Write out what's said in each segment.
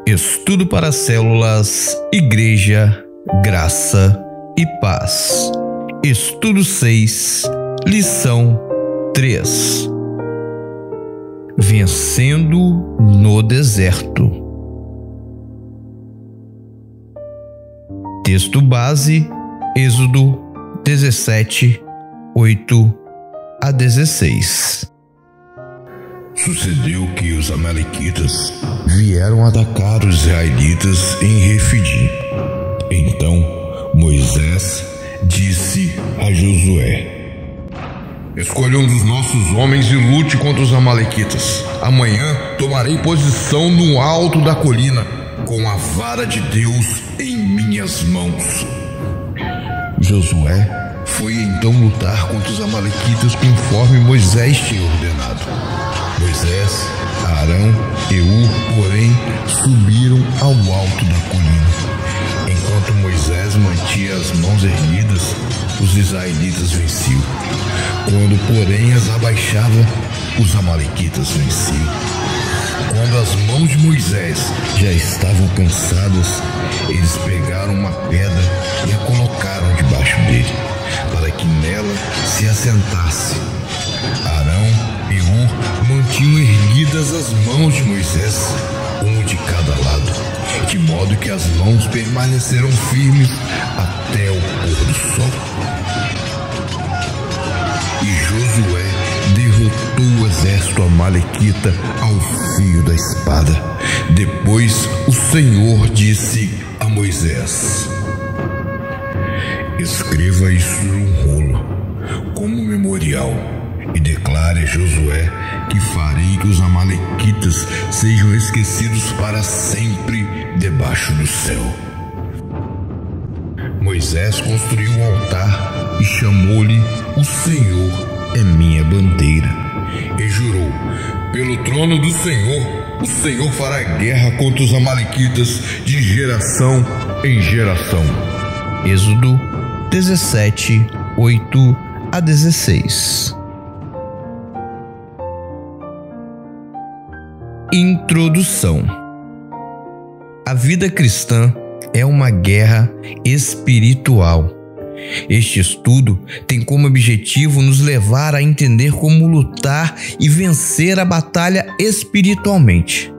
Estudo para células, Igreja, Graça e Paz. Estudo 6, lição 3. Vencendo no deserto. Texto base, Êxodo 17, 8 a 16. Sucedeu que os amalequitas vieram atacar os israelitas em Refidim. Então Moisés disse a Josué: escolha um dos nossos homens e lute contra os amalequitas. Amanhã tomarei posição no alto da colina, com a vara de Deus em minhas mãos. Josué foi então lutar contra os amalequitas conforme Moisés tinha ordenado. Moisés, Arão e Hur, porém, subiram ao alto da colina. Enquanto Moisés mantinha as mãos erguidas, os israelitas venciam. Quando, porém, as abaixava, os amalequitas venciam. Quando as mãos de Moisés já estavam cansadas, eles pegaram uma pedra e a colocaram debaixo dele, para que nela se assentasse. Arão e Hur mantinham erguidas as mãos de Moisés, um de cada lado, de modo que as mãos permaneceram firmes até o pôr do sol. E Josué derrotou o exército amalequita ao fio da espada. Depois o Senhor disse a Moisés: escreva isso num rolo, como memorial, e declare a Josué que farei que os amalequitas sejam esquecidos para sempre debaixo do céu. Moisés construiu um altar e chamou-lhe O Senhor é minha bandeira, e jurou: pelo trono do Senhor, o Senhor fará guerra contra os amalequitas de geração em geração. Êxodo 17, 8 a 16. Introdução. A vida cristã é uma guerra espiritual. Este estudo tem como objetivo nos levar a entender como lutar e vencer a batalha espiritualmente.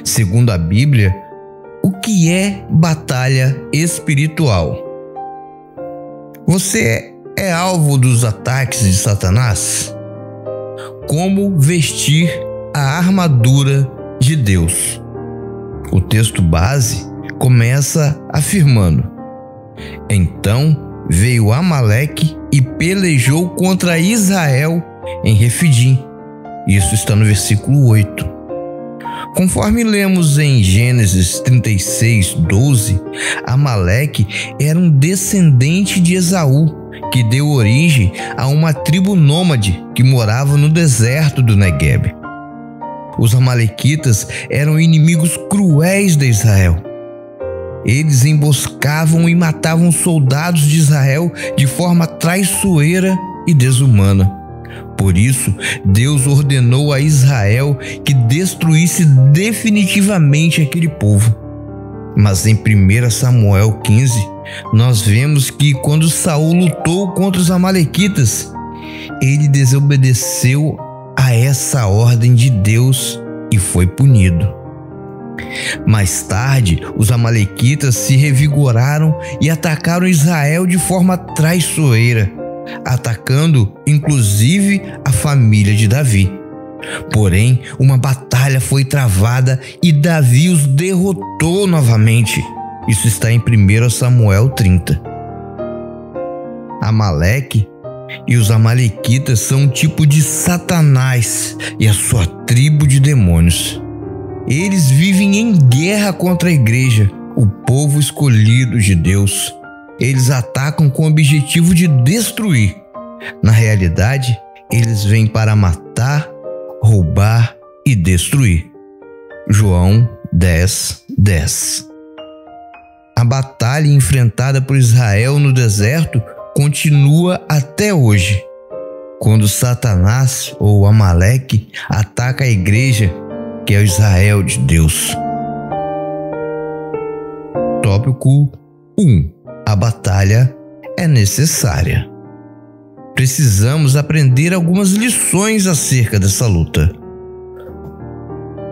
Segundo a Bíblia, o que é batalha espiritual? Você é alvo dos ataques de Satanás? Como vestir a armadura de Deus? O texto base começa afirmando: então veio Amaleque e pelejou contra Israel em Refidim. Isso está no versículo 8. Conforme lemos em Gênesis 36, 12, Amaleque era um descendente de Esaú, que deu origem a uma tribo nômade que morava no deserto do Negueb. Os amalequitas eram inimigos cruéis de Israel. Eles emboscavam e matavam soldados de Israel de forma traiçoeira e desumana. Por isso, Deus ordenou a Israel que destruísse definitivamente aquele povo. Mas em 1 Samuel 15, nós vemos que quando Saul lutou contra os amalequitas, ele desobedeceu a essa ordem de Deus e foi punido. Mais tarde, os amalequitas se revigoraram e atacaram Israel de forma traiçoeira, atacando inclusive a família de Davi. Porém, uma batalha foi travada e Davi os derrotou novamente. Isso está em 1 Samuel 30. Amaleque e os amalequitas são um tipo de Satanás e a sua tribo de demônios. Eles vivem em guerra contra a igreja, o povo escolhido de Deus. Eles atacam com o objetivo de destruir. Na realidade, eles vêm para matar, roubar e destruir. João 10, 10. A batalha enfrentada por Israel no deserto continua até hoje. Quando Satanás ou Amaleque ataca a igreja, que é o Israel de Deus. Tópico 1. A batalha é necessária. Precisamos aprender algumas lições acerca dessa luta.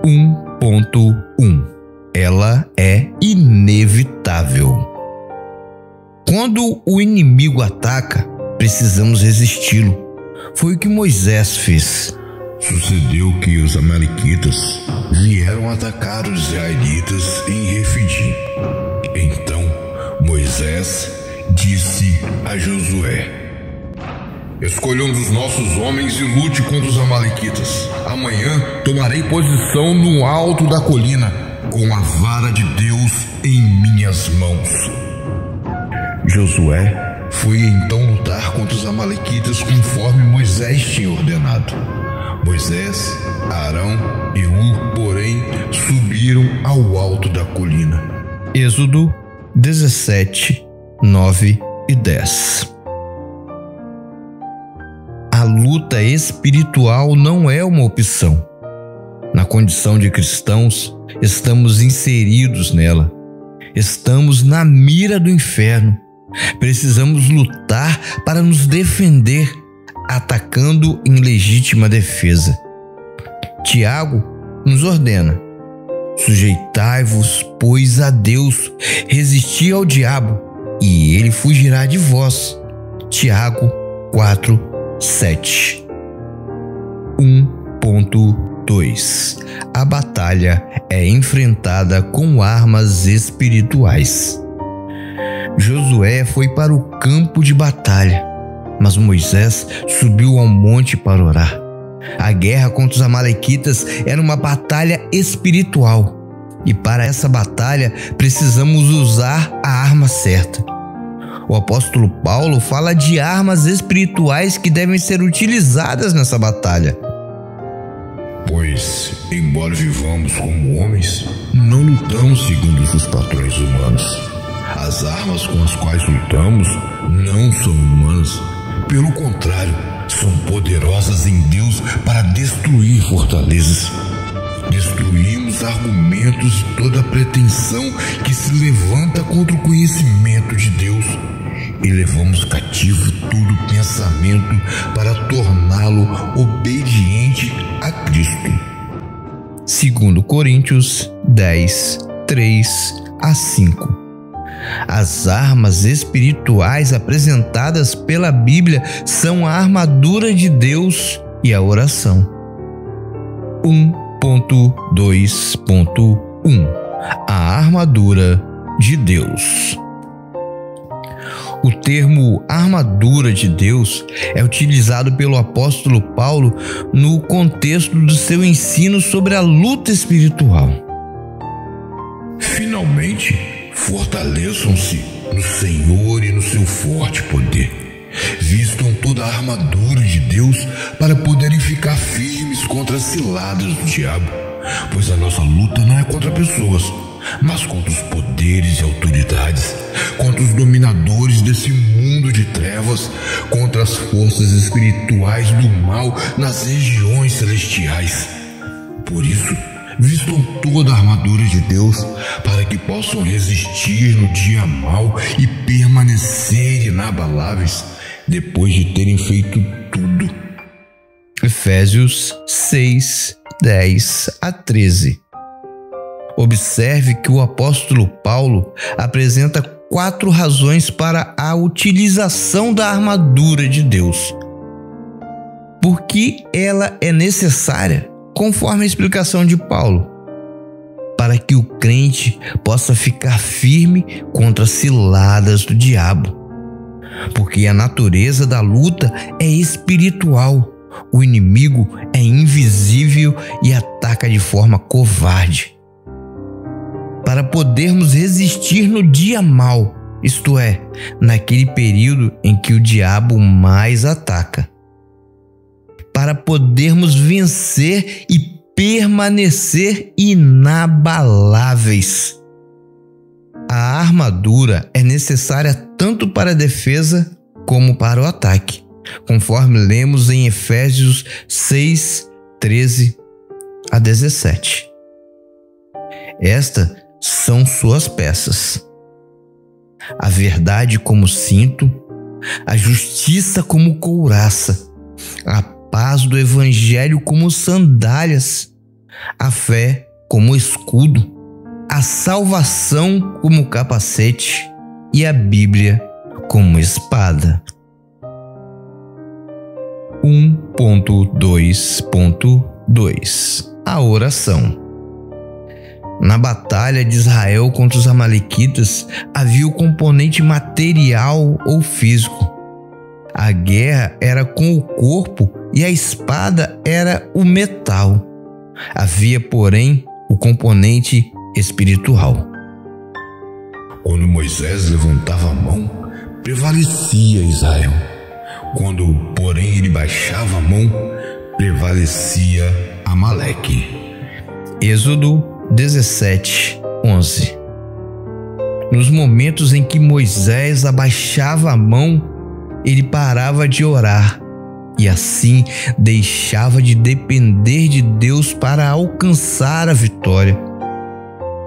1.1. Ela é inevitável. Quando o inimigo ataca, precisamos resisti-lo. Foi o que Moisés fez. Sucedeu que os amalequitas vieram atacar os israelitas em Refidim. Então Moisés disse a Josué: escolha um dos nossos homens e lute contra os amalequitas. Amanhã tomarei posição no alto da colina, com a vara de Deus em minhas mãos. Josué foi então lutar contra os amalequitas conforme Moisés tinha ordenado. Moisés, Arão e Hur, porém, subiram ao alto da colina. Êxodo 17, 9 e 10. A luta espiritual não é uma opção. Na condição de cristãos, estamos inseridos nela. Estamos na mira do inferno. Precisamos lutar para nos defender, atacando em legítima defesa. Tiago nos ordena: sujeitai-vos, pois, a Deus, resisti ao diabo, e ele fugirá de vós. Tiago 4:7. 1.2. A batalha é enfrentada com armas espirituais. Josué foi para o campo de batalha, mas Moisés subiu ao monte para orar. A guerra contra os amalequitas era uma batalha espiritual, e para essa batalha precisamos usar a arma certa. O apóstolo Paulo fala de armas espirituais que devem ser utilizadas nessa batalha. Pois, embora vivamos como homens, não lutamos segundo os padrões humanos. As armas com as quais lutamos não são humanas. Pelo contrário, são poderosas em Deus para destruir fortalezas. Destruímos argumentos e toda pretensão que se levanta contra o conhecimento de Deus, e levamos cativo todo pensamento para torná-lo obediente a Cristo. 2 Coríntios 10, 3 a 5. As armas espirituais apresentadas pela Bíblia são a armadura de Deus e a oração. 1.2.1. A armadura de Deus. O termo armadura de Deus é utilizado pelo apóstolo Paulo no contexto do seu ensino sobre a luta espiritual. Finalmente, fortaleçam-se no Senhor e no seu forte poder. Vistam toda a armadura de Deus para poderem ficar firmes contra as ciladas do diabo, pois a nossa luta não é contra pessoas, mas contra os poderes e autoridades, contra os dominadores desse mundo de trevas, contra as forças espirituais do mal nas regiões celestiais. Por isso, vistam toda a armadura de Deus para que possam resistir no dia mau e permanecer inabaláveis depois de terem feito tudo. Efésios 6, 10 a 13. Observe que o apóstolo Paulo apresenta 4 razões para a utilização da armadura de Deus. Por que ela é necessária? Conforme a explicação de Paulo, para que o crente possa ficar firme contra as ciladas do diabo. Porque a natureza da luta é espiritual. O inimigo é invisível e ataca de forma covarde. Para podermos resistir no dia mau, isto é, naquele período em que o diabo mais ataca. Para podermos vencer e permanecer inabaláveis. A armadura é necessária tanto para a defesa como para o ataque, conforme lemos em Efésios 6, 13 a 17. Estas são suas peças. a verdade como cinto, a justiça como couraça, a paz do evangelho como sandálias, a fé como escudo, a salvação como capacete e a Bíblia como espada. 1.2.2 A oração. Na batalha de Israel contra os amalequitas havia o componente material ou físico. A guerra era com o corpo e a espada era o metal. Havia, porém, o componente espiritual. Quando Moisés levantava a mão, prevalecia Israel. Quando, porém, ele baixava a mão, prevalecia Amaleque. Êxodo 17:11. Nos momentos em que Moisés abaixava a mão, ele parava de orar e assim deixava de depender de Deus para alcançar a vitória.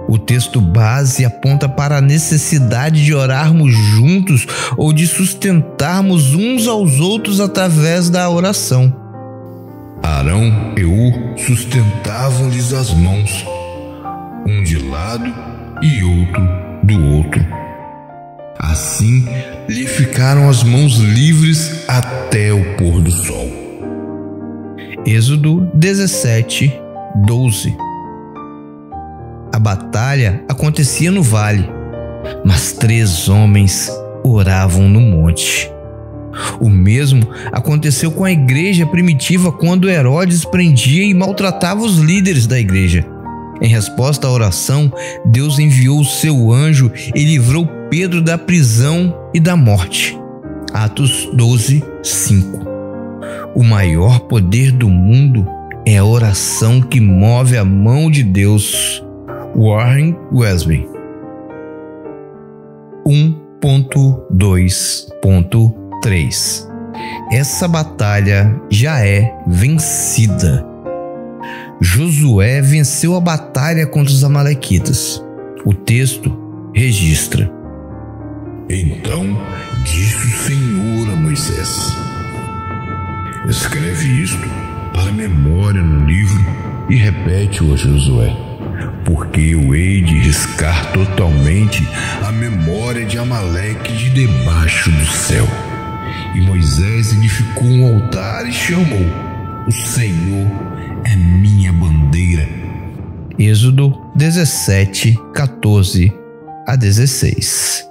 O texto base aponta para a necessidade de orarmos juntos ou de sustentarmos uns aos outros através da oração. Arão e Ur sustentavam-lhes as mãos, um de lado e outro do outro. Assim lhe ficaram as mãos livres até o pôr do sol. Êxodo 17:12. A batalha acontecia no vale, mas 3 homens oravam no monte. O mesmo aconteceu com a igreja primitiva quando Herodes prendia e maltratava os líderes da igreja. Em resposta à oração, Deus enviou o seu anjo e livrou Pedro da prisão e da morte. Atos 12:5. O maior poder do mundo é a oração que move a mão de Deus. Warren Wiersbe. 1.2.3 Essa batalha já é vencida. Josué venceu a batalha contra os amalequitas. O texto registra: Então disse o Senhor a Moisés: Escreve isto para memória no livro e repete-o a Josué, porque eu hei de riscar totalmente a memória de Amaleque de debaixo do céu. E Moisés edificou um altar e chamou: O Senhor é minha bandeira. Êxodo 17:14-16.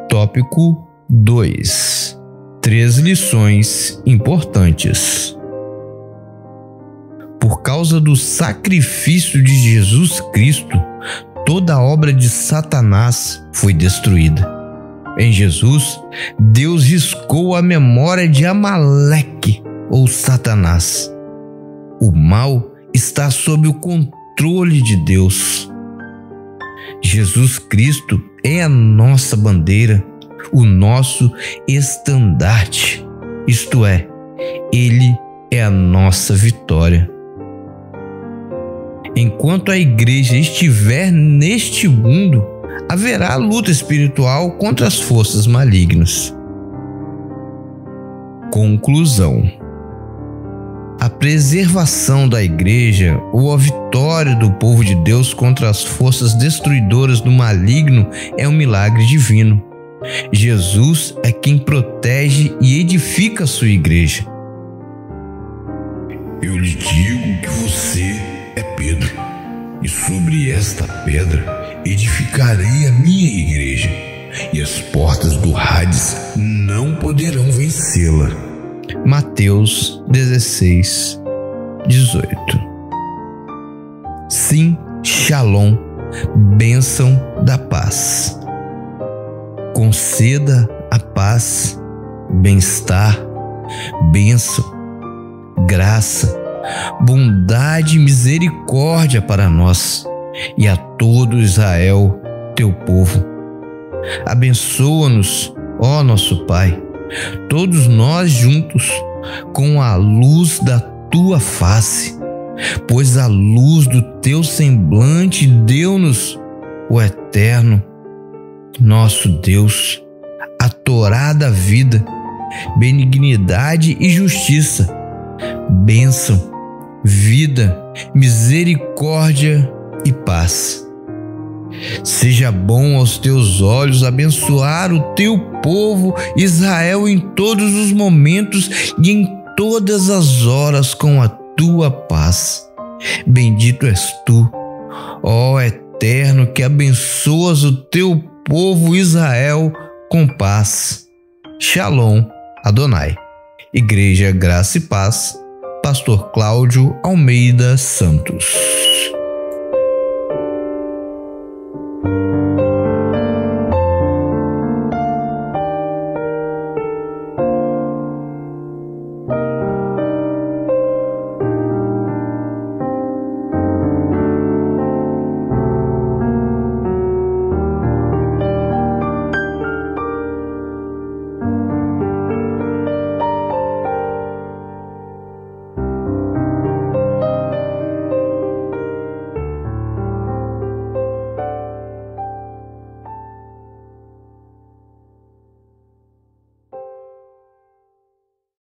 Tópico 2. 3 lições importantes. Por causa do sacrifício de Jesus Cristo, toda a obra de Satanás foi destruída. Em Jesus, Deus riscou a memória de Amaleque, ou Satanás. O mal está sob o controle de Deus. Jesus Cristo é a nossa bandeira, o nosso estandarte, isto é, Ele é a nossa vitória. Enquanto a igreja estiver neste mundo, haverá luta espiritual contra as forças malignas. Conclusão. A preservação da igreja ou a vitória do povo de Deus contra as forças destruidoras do maligno é um milagre divino. Jesus é quem protege e edifica a sua igreja. Eu lhe digo que você é Pedro, e sobre esta pedra edificarei a minha igreja, e as portas do Hades não poderão vencê-la. Mateus 16:18. Sim, Shalom, bênção da paz. Conceda a paz, bem-estar, bênção, graça, bondade e misericórdia para nós e a todo Israel, teu povo. Abençoa-nos, ó nosso Pai, todos nós juntos, com a luz da tua face, pois a luz do teu semblante deu-nos o eterno Nosso Deus, a Torá da vida, benignidade e justiça, bênção, vida, misericórdia e paz. Seja bom aos teus olhos abençoar o teu povo Israel em todos os momentos e em todas as horas com a tua paz. Bendito és tu, ó Eterno, que abençoas o teu povo Israel com paz. Shalom, Adonai. Igreja Graça e Paz, Pastor Cláudio Almeida Santos.